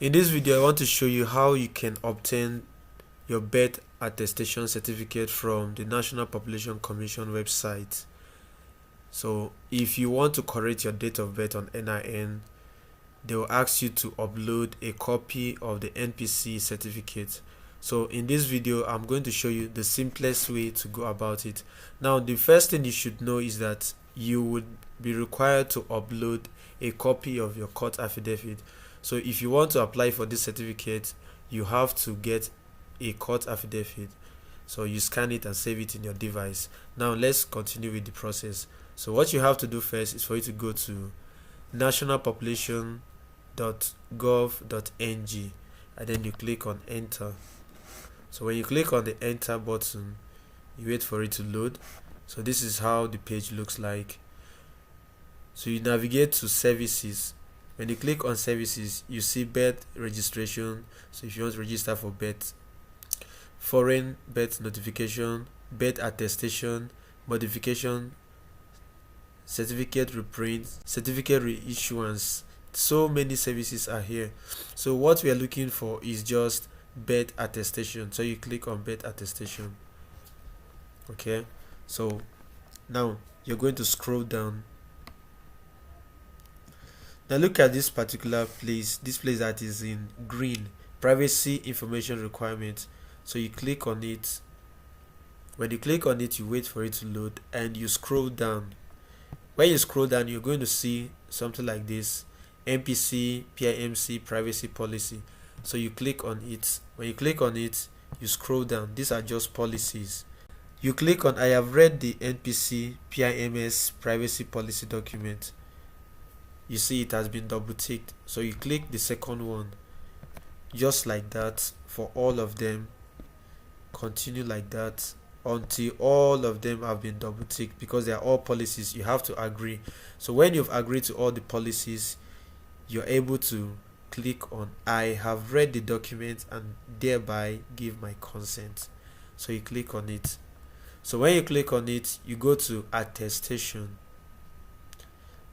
In this video, I want to show you how you can obtain your birth attestation certificate from the National Population Commission website. So if you want to correct your date of birth on NIN, they will ask you to upload a copy of the NPC certificate. So in this video, I'm going to show you the simplest way to go about it. Now, the first thing you should know is that you would be required to upload a copy of your court affidavit. So if you want to apply for this certificate, you have to get a court affidavit. So you scan it and save it in your device. Now let's continue with the process. So what you have to do first is for you to go to nationalpopulation.gov.ng and then you click on enter. So when you click on the enter button, you wait for it to load. So this is how the page looks like. So you navigate to services. When you click on services, you see birth registration. So if you want to register for birth, foreign birth notification, birth attestation, modification, certificate reprint, certificate reissuance. So many services are here. So what we are looking for is just birth attestation. So you click on birth attestation. Okay, so now you're going to scroll down. Now look at this particular place, this place that is in green, privacy information requirement. So you click on it. When you click on it, you wait for it to load and you scroll down. When you scroll down, you're going to see something like this: NPC PIMC privacy policy. So you click on it. When you click on it, you scroll down. These are just policies. You click on I have read the NPC PIMS privacy policy document. You see it has been double ticked. So you click the second one, just like that for all of them. Continue like that until all of them have been double ticked, because they are all policies. You have to agree. So when you've agreed to all the policies, you're able to click on I have read the document and thereby give my consent. So you click on it. So when you click on it, you go to attestation.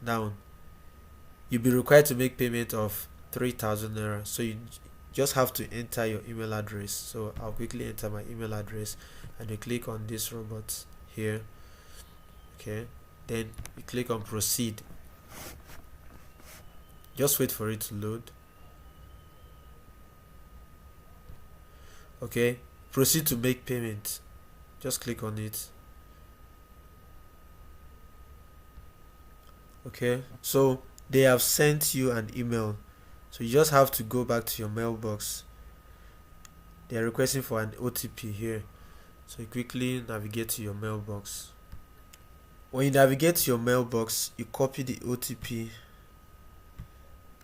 Now you'll be required to make payment of 3,000 naira. So you just have to enter your email address. So I'll quickly enter my email address and you click on this robot here. Okay, then you click on proceed. Just wait for it to load. Okay, proceed to make payment. Just click on it. Okay, so they have sent you an email, so you just have to go back to your mailbox. They are requesting for an OTP here, so you quickly navigate to your mailbox. When you navigate to your mailbox, you copy the OTP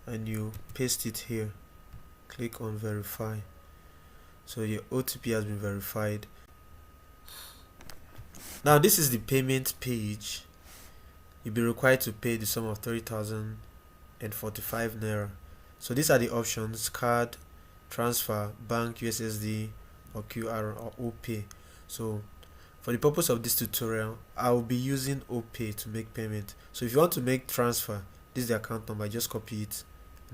and you paste it here. Click on verify. So your OTP has been verified. Now this is the payment page. You'll be required to pay the sum of 3,045 naira. So these are the options: card, transfer, bank, USSD, or QR, or OPay. So for the purpose of this tutorial, I will be using OPay to make payment. So if you want to make transfer, this is the account number, just copy it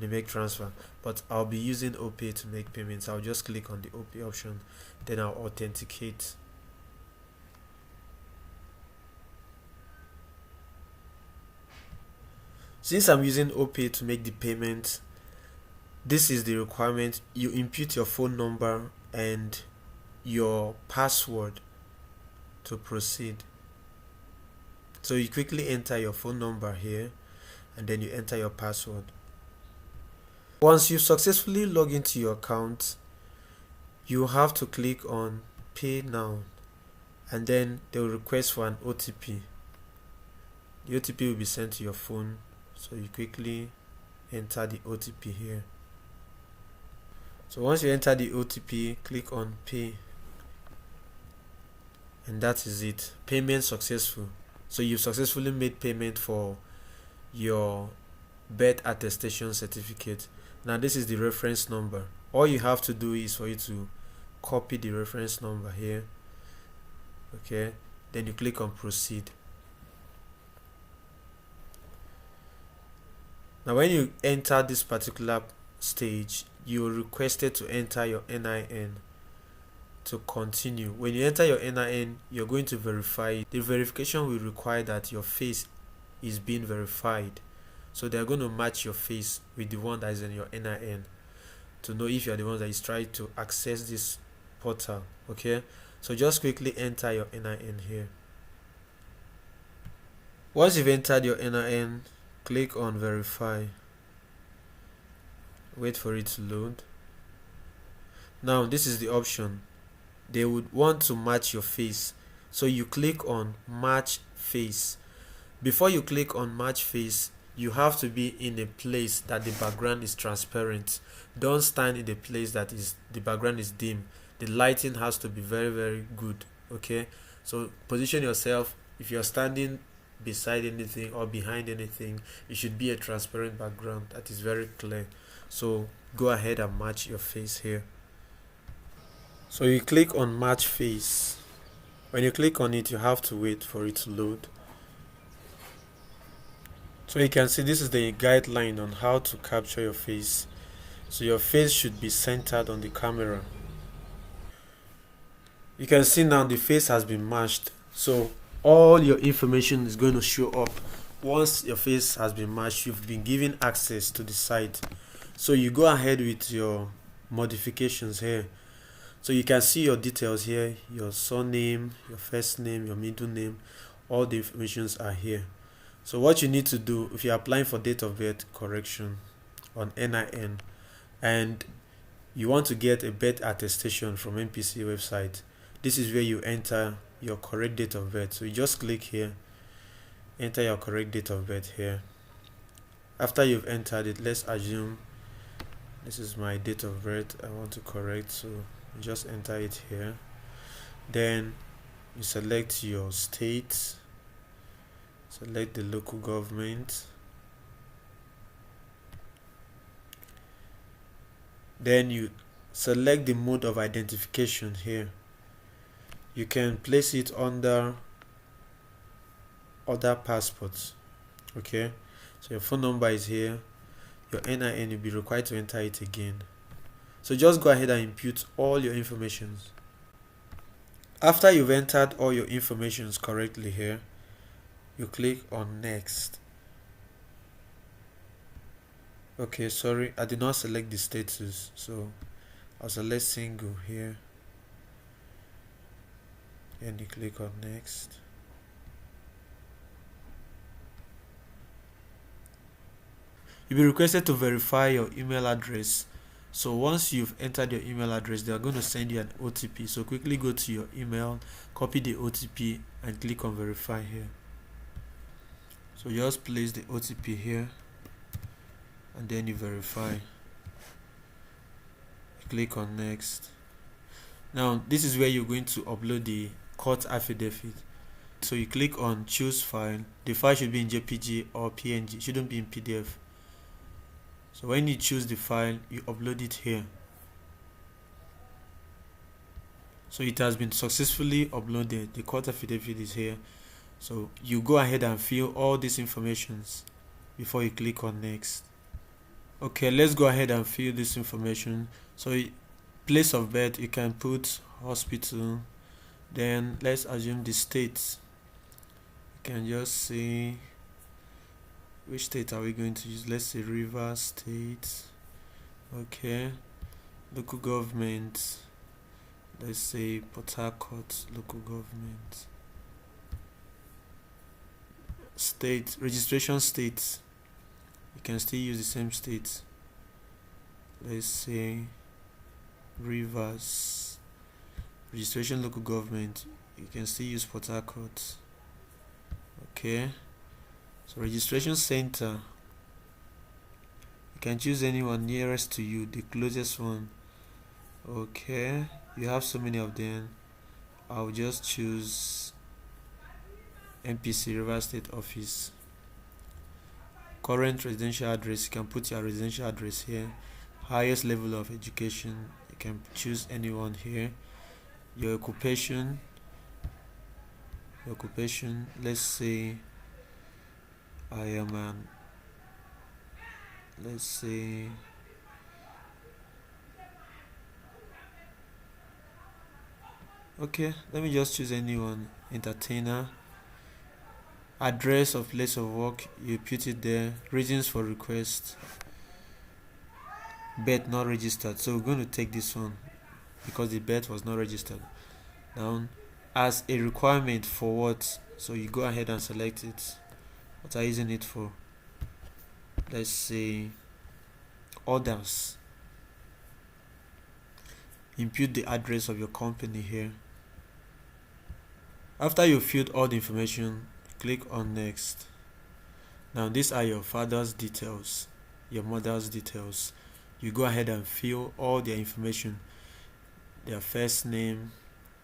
and make transfer. But I'll be using OPay to make payments. I'll just click on the OPay option, then I'll authenticate. Since I'm using OPay to make the payment, this is the requirement. You input your phone number and your password to proceed. So you quickly enter your phone number here and then you enter your password. Once you've successfully logged into your account, you have to click on pay now and then they will request for an OTP. The OTP will be sent to your phone. So you quickly enter the OTP here. So once you enter the OTP, click on pay. And that is it. Payment successful. So you've successfully made payment for your birth attestation certificate. Now this is the reference number. All you have to do is for you to copy the reference number here. Okay. Then you click on proceed. Now when you enter this particular stage, you're requested to enter your NIN to continue. When you enter your NIN, you're going to verify. The verification will require that your face is being verified. So they're going to match your face with the one that is in your NIN to know if you're the one that is trying to access this portal. Okay, so just quickly enter your NIN here. Once you've entered your NIN, click on verify. Wait for it to load. Now this is the option. They would want to match your face, so you click on match face. Before you click on match face, you have to be in a place that the background is transparent. Don't stand in a place that is the background is dim. The lighting has to be very good. Okay, so position yourself. If you're standing beside anything or behind anything, it should be a transparent background that is very clear. So go ahead and match your face here. So you click on match face. When you click on it, you have to wait for it to load. So you can see this is the guideline on how to capture your face. So your face should be centered on the camera. You can see now the face has been matched. So all your information is going to show up. Once your face has been matched, you've been given access to the site. So you go ahead with your modifications here. So you can see your details here, your surname, your first name, your middle name, all the informations are here. So what you need to do if you're applying for date of birth correction on NIN and you want to get a birth attestation from NPC website, this is where you enter your correct date of birth. So you just click here, enter your correct date of birth here. After you've entered it, let's assume this is my date of birth I want to correct, so you just enter it here. Then you select your state, select the local government, then you select the mode of identification here. You can place it under other passports. Okay, so your phone number is here, your NIN, you'll be required to enter it again. So just go ahead and input all your information. After you've entered all your information correctly here, you click on next. Okay, sorry, I did not select the status, so I'll select single here and you click on next. You'll be requested to verify your email address. So once you've entered your email address, they are going to send you an OTP. So quickly go to your email, copy the OTP and click on verify here. So just place the OTP here and then you verify. Click on next. Now this is where you're going to upload the court affidavit. So you click on choose file. The file should be in JPG or PNG, it shouldn't be in PDF. So when you choose the file, you upload it here. So it has been successfully uploaded. The court affidavit is here. So you go ahead and fill all these informations before you click on next. Okay, let's go ahead and fill this information. So place of birth, you can put hospital. Then let's assume the state. You can just say which state are we going to use. Let's say Rivers State. Okay, local government, let's say Port Harcourt local government. State, registration state, you can still use the same state. Let's say Rivers. Registration local government, you can still use Port Harcourt. Okay, so registration center, you can choose anyone nearest to you, the closest one. Okay, you have so many of them. I'll just choose NPC Rivers State Office. Current residential address, you can put your residential address here. Highest level of education, you can choose anyone here. Your occupation, let's say I am let's say Okay, let me just choose anyone. Entertainer. Address of place of work, you put it there. Reasons for request. Bet not registered, so we're going to take this one because the bet was not registered. Now, as a requirement for what, so you go ahead and select it. What are you using it for? Let's say orders. Input the address of your company here. After you filled all the information, click on next. Now these are your father's details, your mother's details. You go ahead and fill all their information, their first name,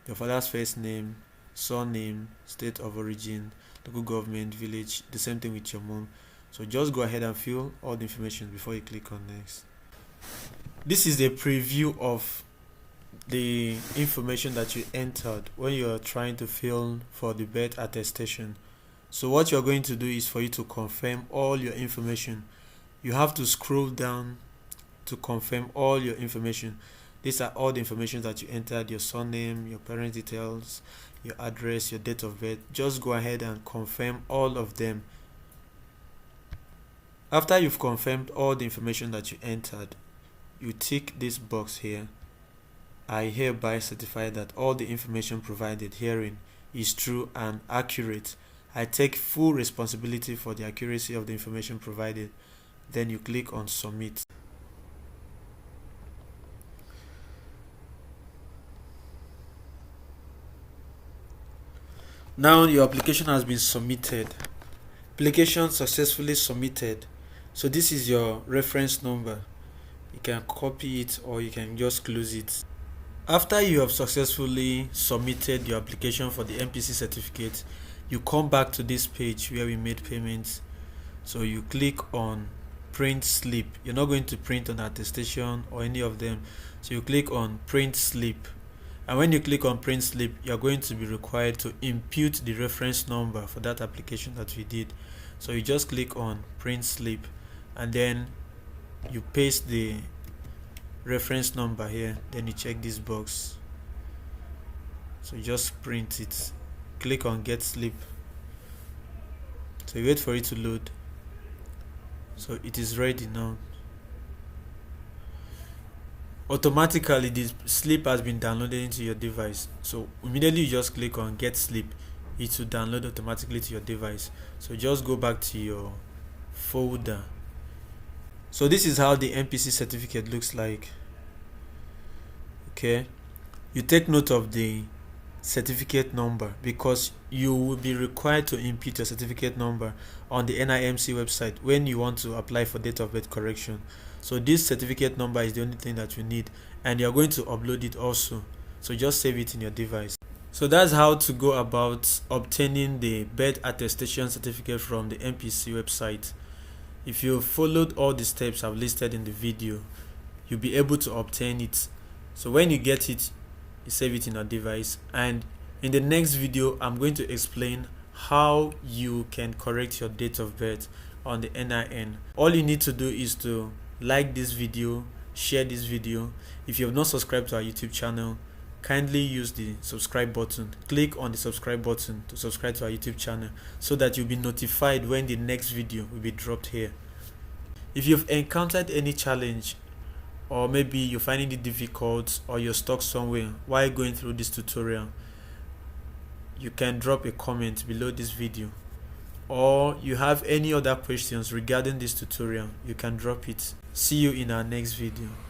your father's first name, surname, state of origin, local government, village, the same thing with your mom. So just go ahead and fill all the information before you click on next. This is a preview of the information that you entered when you are trying to fill for the birth attestation. So what you're going to do is for you to confirm all your information. You have to scroll down to confirm all your information. These are all the information that you entered: your surname, your parent details, your address, your date of birth. Just go ahead and confirm all of them. After you've confirmed all the information that you entered, you tick this box here. I hereby certify that all the information provided herein is true and accurate. I take full responsibility for the accuracy of the information provided. Then you click on submit. Now your application has been submitted. Application successfully submitted. So this is your reference number. You can copy it or you can just close it. After you have successfully submitted your application for the NPC certificate, you come back to this page where we made payments. So you click on print slip. You're not going to print on attestation or any of them. So you click on print slip. And when you click on print slip, you're going to be required to input the reference number for that application that we did. So you just click on print slip and then you paste the reference number here, then you check this box. So you just print it, click on get slip. So you wait for it to load. So it is ready now. Automatically the slip has been downloaded into your device. So immediately you just click on get slip, it will download automatically to your device. So just go back to your folder. So this is how the NPC certificate looks like. Okay, you take note of the certificate number because you will be required to input your certificate number on the NIMC website when you want to apply for date of birth correction. So this certificate number is the only thing that you need, and you're going to upload it also. So just save it in your device. So that's how to go about obtaining the birth attestation certificate from the NPC website. If you followed all the steps I've listed in the video, you'll be able to obtain it. So when you get it, you save it in your device, and in the next video I'm going to explain how you can correct your date of birth on the NIN. All you need to do is to like this video, share this video. If you have not subscribed to our YouTube channel, kindly use the subscribe button. Click on the subscribe button to subscribe to our YouTube channel so that you'll be notified when the next video will be dropped here. If you've encountered any challenge, or maybe you're finding it difficult, or you're stuck somewhere while going through this tutorial, you can drop a comment below this video. Or you have any other questions regarding this tutorial, you can drop it. See you in our next video.